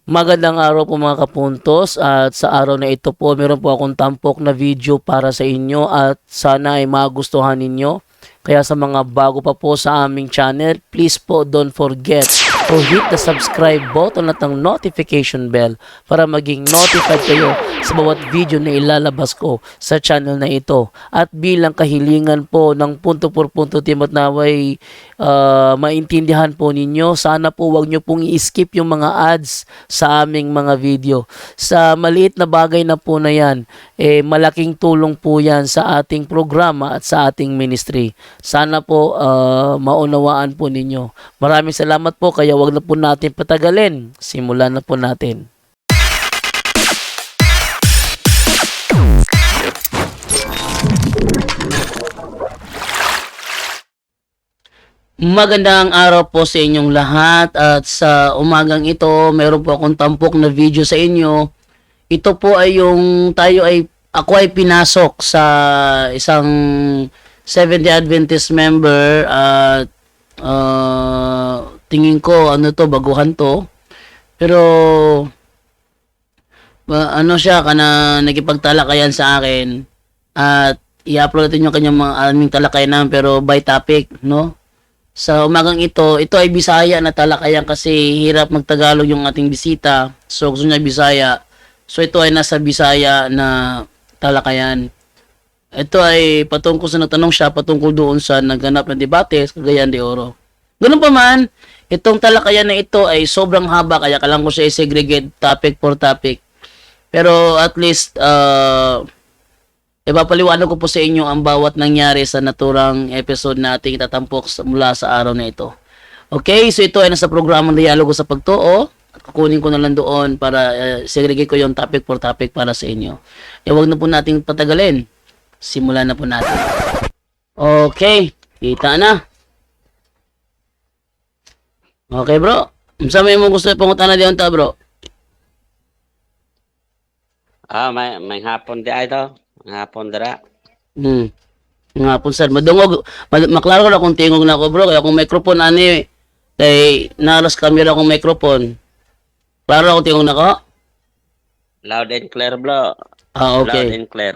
Magandang araw po mga kapuntos, at sa araw na ito po meron po akong tampok na video para sa inyo at sana ay magustuhan ninyo. Kaya sa mga bago pa po sa aming channel, please po don't forget to hit the subscribe button at ang notification bell para maging notified kayo sa bawat video na ilalabas ko sa channel na ito. At bilang kahilingan po ng punto por punto team at naway maintindihan po ninyo, sana po wag nyo pong i-skip yung mga ads sa aming mga video. Sa maliit na bagay na po na yan, malaking tulong po yan sa ating programa at sa ating ministry. Sana po maunawaan po ninyo. Maraming salamat po, kaya wag na po natin patagalin. Simulan na po natin. Magandang araw po sa inyong lahat, at sa umagang ito meron po akong tampok na video sa inyo. Ito po ay yung ako ay pinasok sa isang Seventh-day Adventist member at tingin ko baguhan to. Pero ano siya kana nakipagtalakayan sa akin at i-upload natin yung kanyang mga aming talakayan pero by topic, no? Sa umagang ito ay Bisaya na talakayan kasi hirap magtagalog yung ating bisita. So gusto niya Bisaya. So ito ay nasa Bisaya na talakayan. Ito ay patungkol sa nagtanong siya patungkol doon sa nagganap na debate sa Cagayan de Oro. Ganun pa man, itong talakayan na ito ay sobrang haba kaya kailangan ko siya i-segregate topic for topic. Pero at least ipapaliwanag ko po sa inyo ang bawat nangyari sa naturang episode na ating itatampok mula sa araw na ito. Okay, so ito ay nasa programang Dialogo sa Pagtuo. Kukunin ko na lang doon para segregate ko yung topic for topic para sa inyo. Huwag na po nating patagalin. Simulan na po natin. Okay, kita na. Okay bro, sa may mo gusto pangutan na diyan ta bro? May hapon di ay to. Hapon dira. Nga po sir, madungog, maklaro ko na kung tingog na ako bro, kaya kung microphone ani, kay naras camera kung microphone. Klaro ako tingog na ko? Loud and clear, bro. Okay. Loud and clear.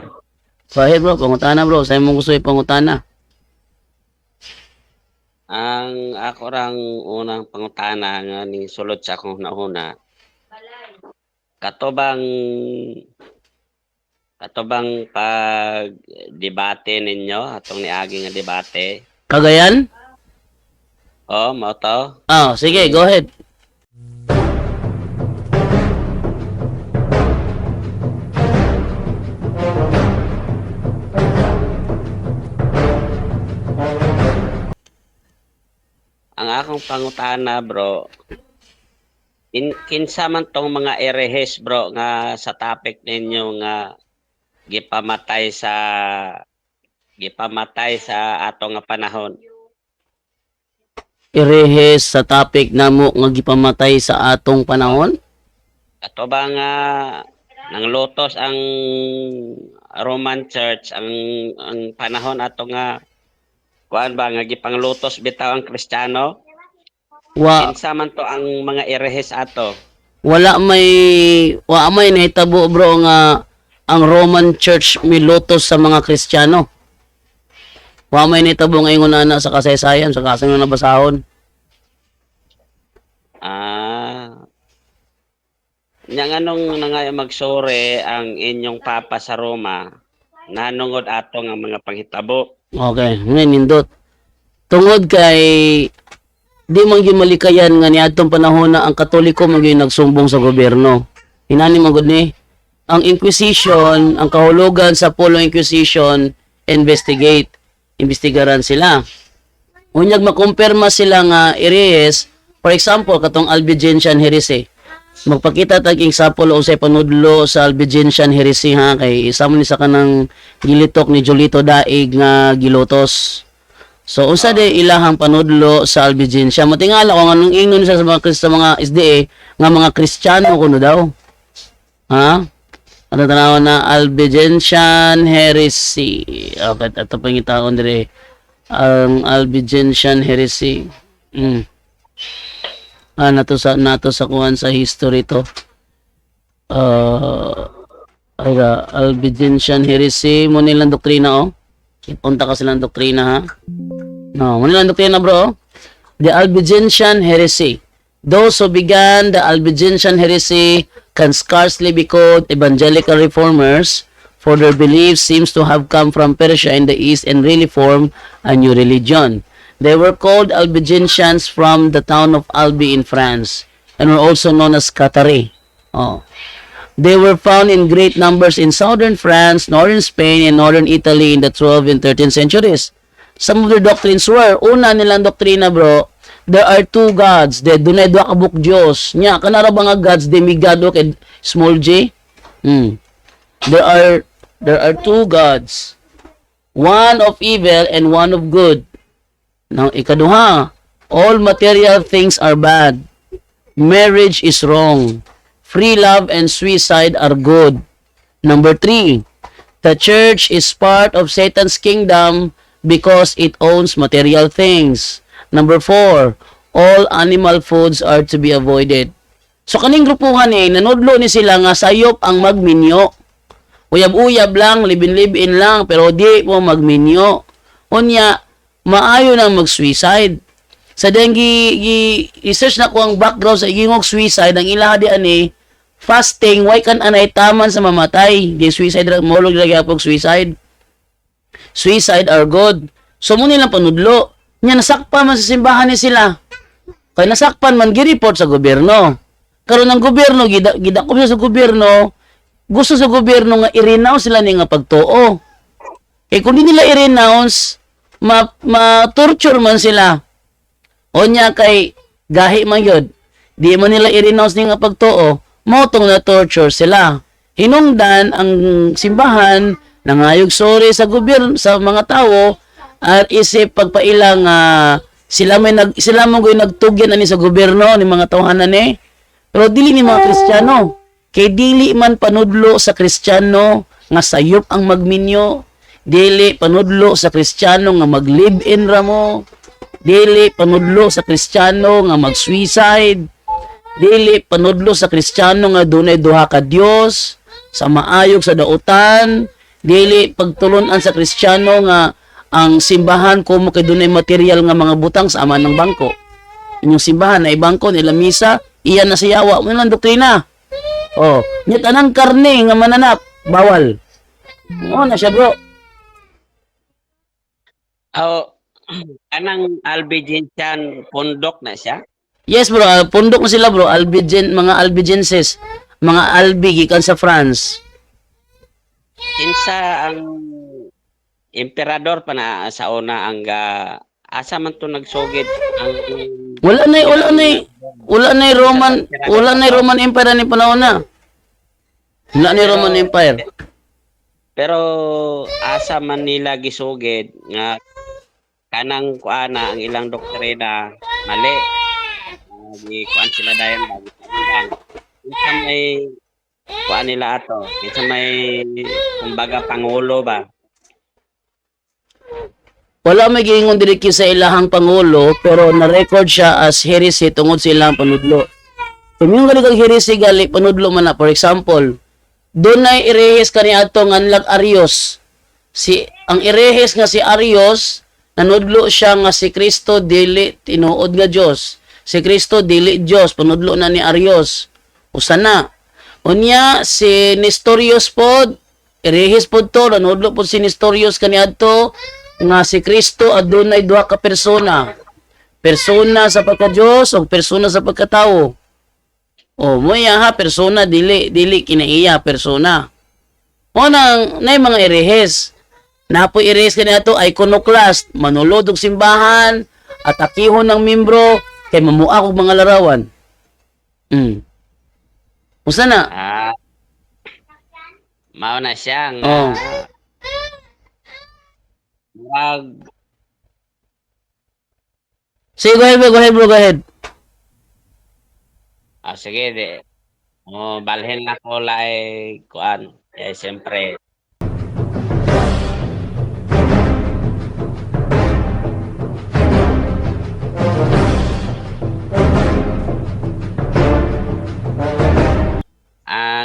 So ahead bro, pangutana bro, sa'yo mong gusto ipangutana. Ang ako rang unang pangutana nga ni sulod sa akong nauna. Katubang pag-debate ninyo atong niagi nga debate. Cagayan? Mao to. Sige, go ahead. Ang akong pangutana, bro, kinsa man tong mga erehes, bro, nga sa topic ninyo nga gipamatay sa ato nga panahon. Irehes sa topic namo nga gipamatay sa atong panahon? Ato ba nga nang lotos ang Roman Church ang panahon ato nga kuan ba nga gipanglutos bitaw ang Kristiyano? Kinsa man to ang mga erehes ato? Wala may nahitabo bro nga ang Roman Church milotos sa mga Kristiyano. Wa may nahitabo nga ingon ana sa kasaysayan sa kasang nga nabasahon. Nya nganong nga magsore ang inyong papa sa Roma nanungod ato nga mga panghitabo. Okay, ngayon nindot. Tungod kay di man gyud malikayan nga niadtong panahon na ang Katoliko man gyud nagsumbong sa gobyerno. Hinani man gud ni ang Inquisition, ang kahulugan sa Polo Inquisition, investigaran sila. Unyag makumpirma sila nga erehes, for example, katong Albigensian heresy. Magpakita tag example o sa panudlo sa Albigensian heresy ha, kay isa man ni sa kanang gilitok ni Julito Daig nga gilotos. So unsa de ilahang panudlo sa Albigensia? Matingala ko anong ingon sa mga SDA nga mga Kristiyano kuno daw. Ha? Ano tanaw na Albigensian heresy. Okay, ito pangitaon dire ang Albigensian heresy. nato sa kuan sa history to. Albigensian heresy mo nilang doktrina oh. Ipunta ka silang doktrina ha. No, mo nilang doktrina bro. Oh. The Albigensian heresy. Those who began the Albigensian heresy can scarcely be called evangelical reformers, for their belief seems to have come from Persia in the East and really formed a new religion. They were called Albigensians from the town of Albi in France and were also known as Cathari. Oh. They were found in great numbers in southern France, northern Spain, and northern Italy in the 12th and 13th centuries. Some of their doctrines were, una nilang doktrina bro, there are two gods, dunay duha ka buk Dios. Nya kanara ba nga gods, demigod o kay small g? There are two gods. One of evil and one of good. Now ikaduha, all material things are bad. Marriage is wrong. Free love and suicide are good. Number 3, the church is part of Satan's kingdom because it owns material things. Number 4, all animal foods are to be avoided. So kaning grupuhan nanudlo ni sila nga sayop ang magminyo. Uyab-uyab lang, libin-libin lang, pero di mo magminyo. Unya, maayo nang mag-suicide. Sa research na ko ang background sa igingog suicide, ang ilaha di ani, fasting, why kan anay taman sa mamatay. Di suicide, molog lagi apog suicide. Suicide are good. So mo nilang panudlo. Nya nasakpan man sa simbahan ni sila. Kaya nasakpan man gi-report sa gobyerno. Karon ang gobyerno gidakop sa gobyerno, gusto sa gobyerno nga i-renounce sila ni nga pagtuo. Kung di nila i-renounce, ma-torture man sila. O nya kay gahi man yun. Di man nila i-renounce ni nga pagtuo, motong na torture sila. Hinungdan ang simbahan nangayog sorry sa gobyerno sa mga tao at isip pagpailang sila mo nagtugyan ani sa gobyerno ni mga tawhanan ni. Pero dili ni mga Kristiyano. Kay dili man panudlo sa Kristiyano nga sayop ang magminyo. Dili panudlo sa Kristiyano nga mag-live-in ra mo. Dili panudlo sa Kristiyano nga mag-suicide. Dili panudlo sa Kristiyano nga dunay duha ka Dios sa maayog sa dautan. Dili pagtulunan sa Kristiyano nga ang simbahan ko mo kay dunay material nga mga butang sa aman ng bangko. Inyong simbahan na ibangko nila misa, iyan na siyawa mo lang doktrina. Oh, nya tanang karne nga mananap, bawal. Na siya bro. Anang Albigensian pundok na siya? Yes bro, pundok na sila bro, mga Albigenses, mga Albi gikan sa France. Kinsa ang emperador pa na sa una ang asa man to nagsugid ang wala na Roman Empire ni panahon na. Wala na Roman Empire. Pero asa man nila gisugid nga kanang kuana ang ilang doktrina mali. Kuan sila dayon kinsa may kuan nila ato, kinsa may kumbaga pangulo ba. Wala may giingon diri sa ilahang pangulo pero na-record siya as heresy tungod sa ilang panudlo. Kung yung galing heresy gali panudlo man na, for example, dunay irehes kaniadto nga nlag Arios. Ang irehes nga si Arios nanudlo siya nga si Kristo dili tinuod nga Dios. Si Kristo dili Dios, panudlo na ni Arios. Usa na. Unya si Nestorius pod, irehes pod to, nanudlo pod si Nestorius kaniadto nga si Kristo adunay duha ka persona. Persona sa pagka-Dios o persona sa pagkatao. Mo ha persona dili kinaiya persona. Nang nay mga irehes. Napoy irehes kaniadto iconoclast, manulod og simbahan, atakihon ng membro kay mamua og mga larawan. Usa na? Mao na siya nga Sige, go ahead bro, go ahead. Sige, balhin na ko laay kuan. Siyempre,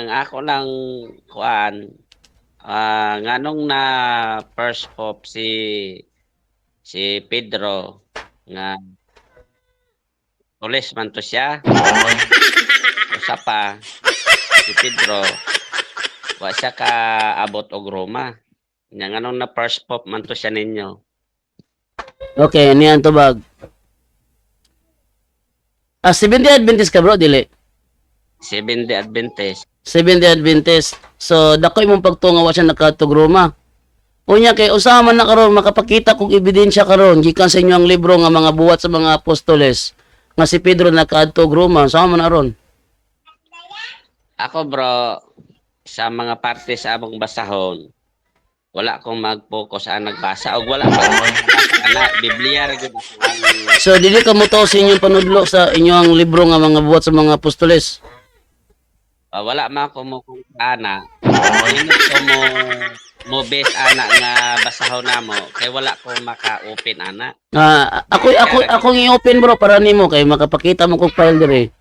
ang ako lang kuan nganong na first pope si Pedro nga tulis man to siya. Usa pa si Pedro wa siya ka abot og Roma. Nya nganong na first pope man to siya ninyo. Okay, ano yan tubag? Seventh-day Adventist ka bro, dili? Seventh-day Adventist. Seventh-day Adventist. So, dako imong pagtunga wa siya nakatog Roma. Unya kay usaha man na karon makapakita kog ebidensya karon gikan sa inyo ang libro nga mga buhat sa mga apostoles nga si Pedro nakaadto og Roma. Usaha man na ron? Ako bro, sa mga parte sa among basahon, wala akong mag-focus sa nagbasa o wala pa na Biblia ra gyud ang So, dili ka mo sa inyong panudlo sa inyong libro nga mga buhat sa mga apostoles. wala man ako mo kung ana. Hindi ko mo base ana nga basahon namo kay wala ko maka-open ana. Ako i-open bro para nimo kay makapakita mo kog file dire.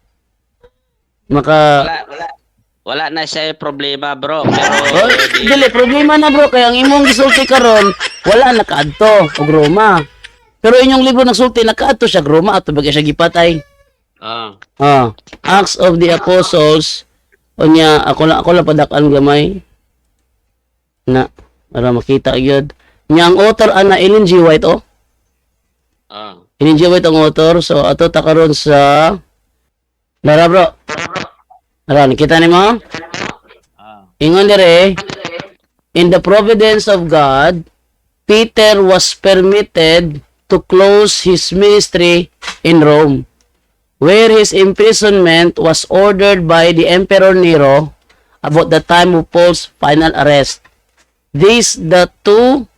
Wala na siya problema bro pero Oh, dili problema na bro kay ang imong gisulti karon wala nakaadto og Roma. Pero inyong libro nagsulti nakaadto siya og Roma ato bagay siya gipatay. Acts of the Apostles unya ako lang padak-an gamay na para makita gyud. Nya ang author ana Ellen G. White Ellen G. White ang author so ato ta karon sa Lara bro. Lara nakita nimo? Ingon dire, in the providence of God, Peter was permitted to close his ministry in Rome, where his imprisonment was ordered by the Emperor Nero about the time of Paul's final arrest. Thus the two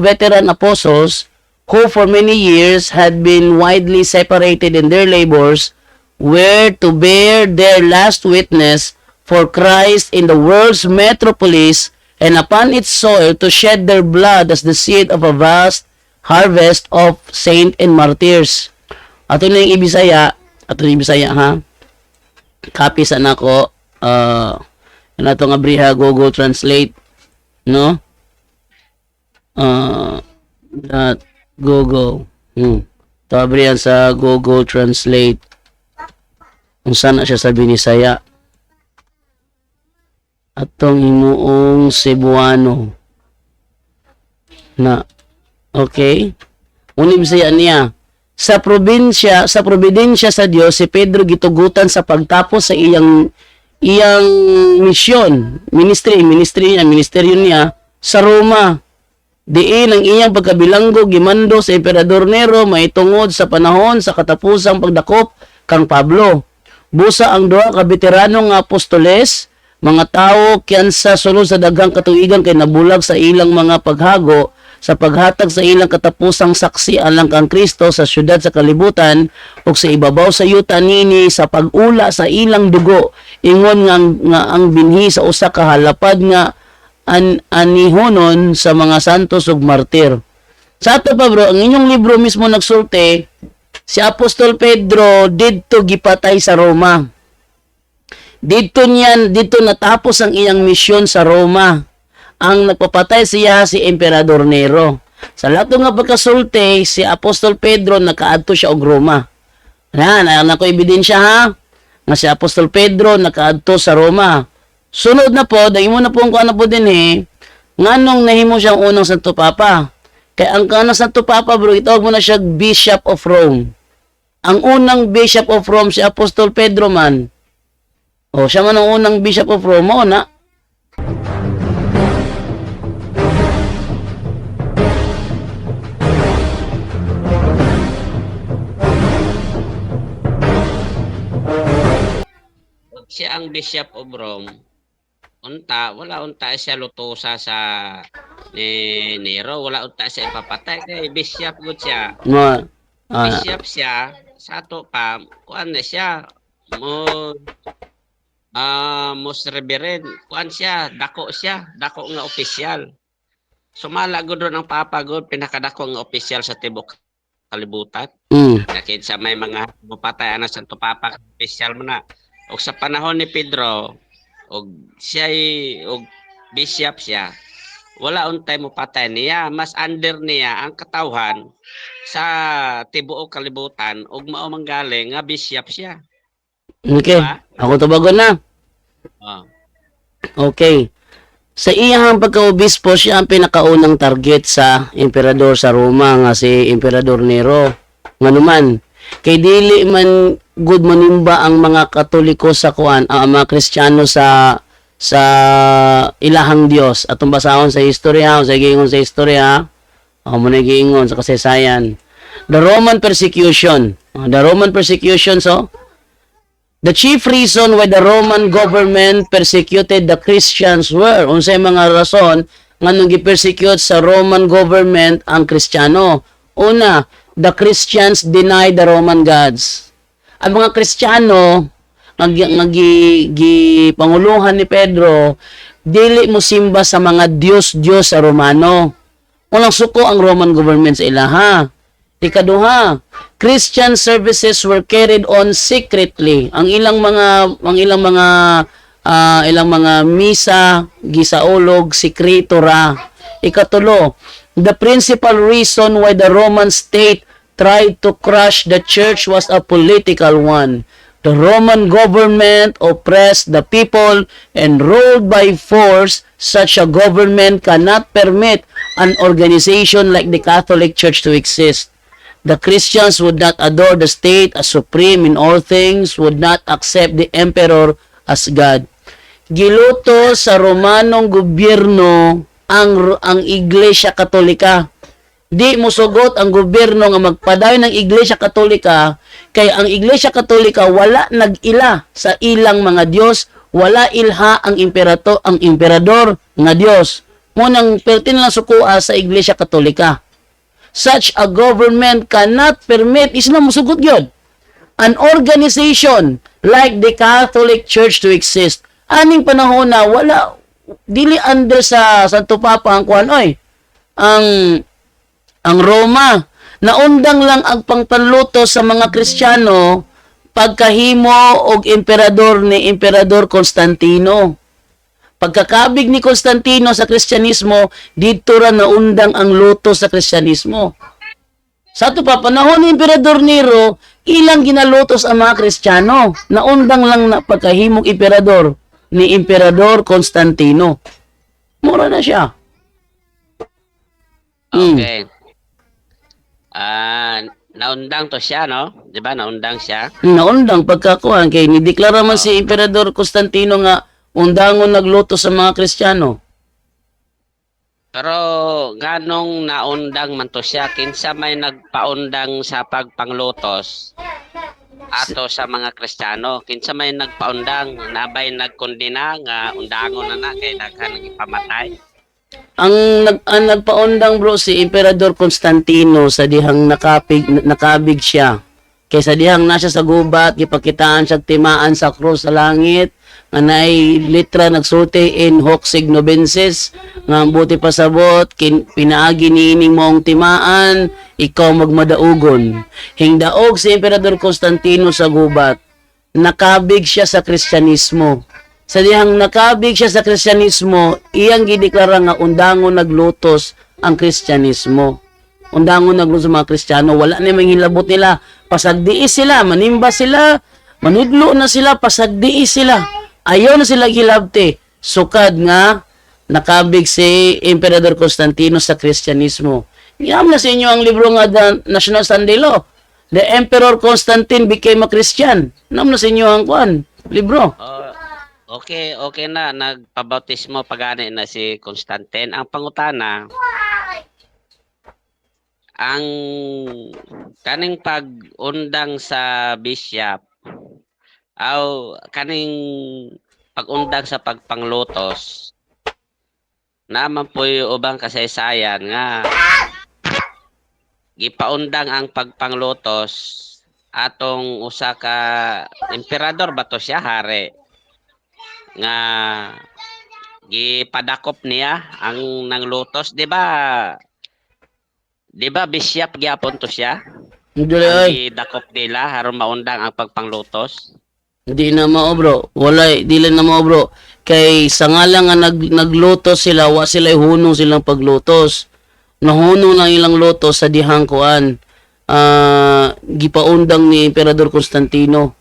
veteran apostles, who for many years had been widely separated in their labors, were to bear their last witness for Christ in the world's metropolis and upon its soil to shed their blood as the seed of a vast harvest of saint and martyrs. Ato na yung Ibisaya ha. Copy sa nako. Ano to nga briha Google Translate, no? That Google. Tabrihan sa Google Translate. Kung saan na siya sa Binisaya. Atong imuong Cebuano na okay unim siya niya sa probinsya sa Dios si Pedro gitugutan sa pagtapos sa iyang misyon ministeryo niya sa Roma diin ang iyang pagkabilanggo gimando sa Emperador Nero maitungod sa panahon sa katapusang pagdakop kang Pablo busa ang duha ka veterano nga apostoles mga tao kiyan sa sulod sa daghang katuigan kay nabulag sa ilang mga paghago sa paghatag sa ilang katapusang saksi alang kang Kristo sa syudad sa kalibutan ug sa ibabaw sa yuta nini sa pag-ula sa ilang dugo ingon nga ang binhi sa usa ka halapad nga anihonon sa mga santos ug martir. Sa ato pa bro, ang inyong libro mismo nagsulti si Apostol Pedro didto gipatay sa Roma. Dito natapos ang iyang misyon sa Roma. Ang nagpapatay siya si Emperador Nero. Sa lahat nga pagkasulti, si Apostol Pedro nakaadto siya og Roma. Na ko ebidensya ha, nga si Apostol Pedro nakaadto sa Roma. Sunod na po, dahil mo na po ang kuha na po din nganong nahimo siyang unang Santo Papa. Kaya ang kanang Santo Papa bro, itawag mo na siya Bishop of Rome. Ang unang Bishop of Rome si Apostol Pedro man. Siya man ang unang Bishop of Rome, na. siya ang Bishop of Rome. Wala unta siya lutusa sa ni Nero, wala unta siya ipapatay kay Bishop gud siya. Bishop siya sa ato pa kuan na siya most reverend kuan siya, dako nga opisyal. Sumala gud ron ang Papa gud pinakadako nga opisyal sa tibok kalibutan. Nakit sa may mga mupatay ana Santo Papa opisyal man na. O sa panahon ni Pedro og siya og bishop siya, wala untay mo patay niya, mas under niya ang katawhan sa tibuok kalibutan ug mao manggaling nga bishop siya, di Okay, ba? ako tubagon na. Oh. Okay. Sa iyang pagka-obispo, siya ang pinakaunang target sa emperador sa Roma nga si Emperador Nero. Nga naman, kay dili man good manimba ang mga Katoliko sa kuan, ang mga Kristiyano sa ilahang Dios. Atong basahon sa istorya, sa giingon sa istorya, mo na giingon sa kasaysayan. The Roman persecution. The Roman persecution, so the chief reason why the Roman government persecuted the Christians were, unsay mga rason nga nung gi-persecute sa Roman government ang Kristiyano. Una, the Christians denied the Roman gods. Ang mga Kristiyano panguluhan ni Pedro, dili mo simba sa mga Diyos sa Romano. Walang suko ang Roman government sa ilaha. Ikaduha, Christian services were carried on secretly. Ang ilang mga misa gisaulog sekreto ra. Ikatulo, the principal reason why the Roman state tried to crush the church was a political one. The Roman government oppressed the people and ruled by force. Such a government cannot permit an organization like the Catholic Church to exist. The Christians would not adore the state as supreme in all things, would not accept the emperor as God. Giluto sa Romanong gobyerno ang Iglesia Katolika. Di mosugot ang gobyerno nga magpadayon ng Iglesia Katolika kay ang Iglesia Katolika wala nag-ila sa ilang mga Dios, wala ilha ang emperador nga Dios. Munang pertin lang sukuha sa Iglesia Katolika. Such a government cannot permit, is na musugot yun, an organization like the Catholic Church to exist. Aning panahon na wala, dili under sa Santo Papa ang kuhan, ang Roma, naundang lang ang pangpanluto sa mga Kristiyano pagkahimo og emperador ni Emperador Constantino. Pagkakabig ni Constantino sa Kristyanismo, dito ra naundang ang luto sa Kristyanismo. Sa ito pa, panahon ni Emperador Nero, ilang ginalutos ang mga Kristiyano. Naundang lang na pagkahimong emperador ni Emperador Constantino. Mura na siya. Okay. Naundang to siya, no? Di ba? Naundang siya. Naundang pagkakuhan kay nideklara man si Emperador Constantino nga undangon nagluto sa mga Kristiyano. Pero ganong naundang man to siya, kinsa may nagpaundang sa pagpanglutos ato sa mga Kristiyano, kinsa may nagpaundang, nabay nagkondena nga undangon na kay daghan ipamatay. Ang nagpaundang bro si Emperador Constantino sa dihang nakabig siya. Kaysa dihang nasa sa gubat, gipakitaan siya timaan sa krus sa langit, nga naay litra nagsulti in hoc signobensis, nga buti pasabot, pinaagi niining moong timaan, ikaw magmadaugon. Hingdaog si Emperador Constantino sa gubat, nakabig siya sa Kristyanismo. Sa dihang nakabig siya sa Kristyanismo, iyang gideklara nga undangon naglutos ang Kristyanismo. Undangon naglutos sa mga Kristiyano, wala na may hilabot nila. Pasagdiis sila, manimba sila, manudlo na sila, pasagdiis sila. Ayaw na sila gilabte. Sukad nga, nakabig si Emperador Constantino sa Kristyanismo. Iyam na sa inyo ang libro nga The National Sunday Law. The Emperor Constantine became a Christian. Iyam na sa inyo ang kuan, libro. Okay na, nagpabautismo pagani na si Constantine. Ang pangutana, ang kaning pag-undang sa bishop, kaning pag-undang sa pagpanglutos, naman po yung ubang kasaysayan nga gipaundang ang pagpanglutos atong usa ka emperador ba to siya, hari, nga gipadakop niya ang nanglutos, di ba bishop gyapon to siya? Hindi Ang ay. gidakop nila aron maundang ang pagpanglutos. Hindi na mao bro. Walay, dili na mao bro. Kay sa ngalan nga naglutos sila, wa sila hunong silang paglutos. Nahunong lang ilang lutos sa dihang kuan. Gipaundang ni Emperador Constantino.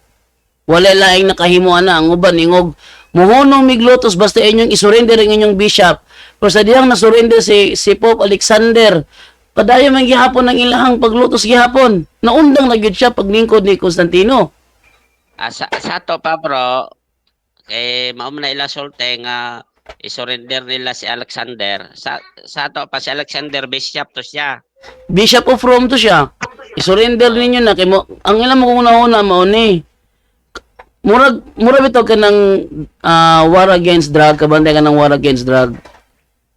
Wala laing nakahimo ana ang uban ingog muhunong miglutos basta inyong isurrender ang inyong bishop. Pero sa diyang nasurrender si Pope Alexander, padayon man gihapon ang ilahang paglutos gihapon. Naundang na gyud siya paglingkod ni Constantino. Sa to pa bro, maum na ila sulte nga isurrender nila si Alexander. Sa to pa si Alexander bishop to siya. Bishop of Rome to siya. Isurrender ninyo na kay mo ang ilang una mao ni murag bitaw ka ng war against drug, kabantay ka ng war against drug.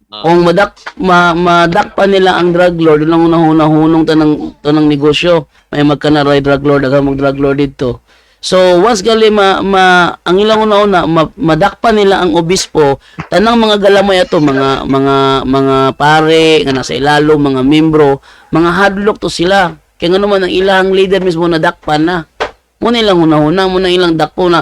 Kung madakpa nila ang drug lord, lang hunahunong tanang negosyo, may magkanaray drug lord, aga mag drug lord dito. So once gali ang ilang una madakpa nila ang obispo, tanang mga galamay ato, mga pare nga nasa ilalo, mga membro, mga hadlok to sila. Kaya nga naman ang ilang leader mismo nadakpan na. Muna ilang hunahuna, muna ilang dakpo na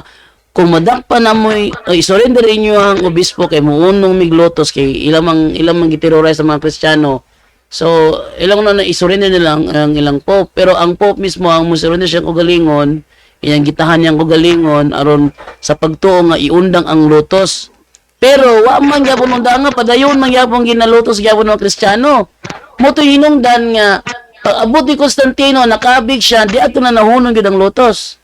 kung madakpa na mo i-surrender inyo ang obispo kay muunong miglotos kay ilang mang giterrorize sa mga Kristiyano. So ilang na i-surrender nila ang ilang pope, pero ang pope mismo ang mo-surrender siya ugalingon, iyang gitahan niyang ugalingon aron sa pagtuo nga iundang ang lutos. Pero wa man gyapon undang nga padayon man gyapon ginalutos gyapon ng Kristiyano. Mo to hinungdan nga pag abot ni Constantino nakabig siya di ato na nahunong gyud ang lutos.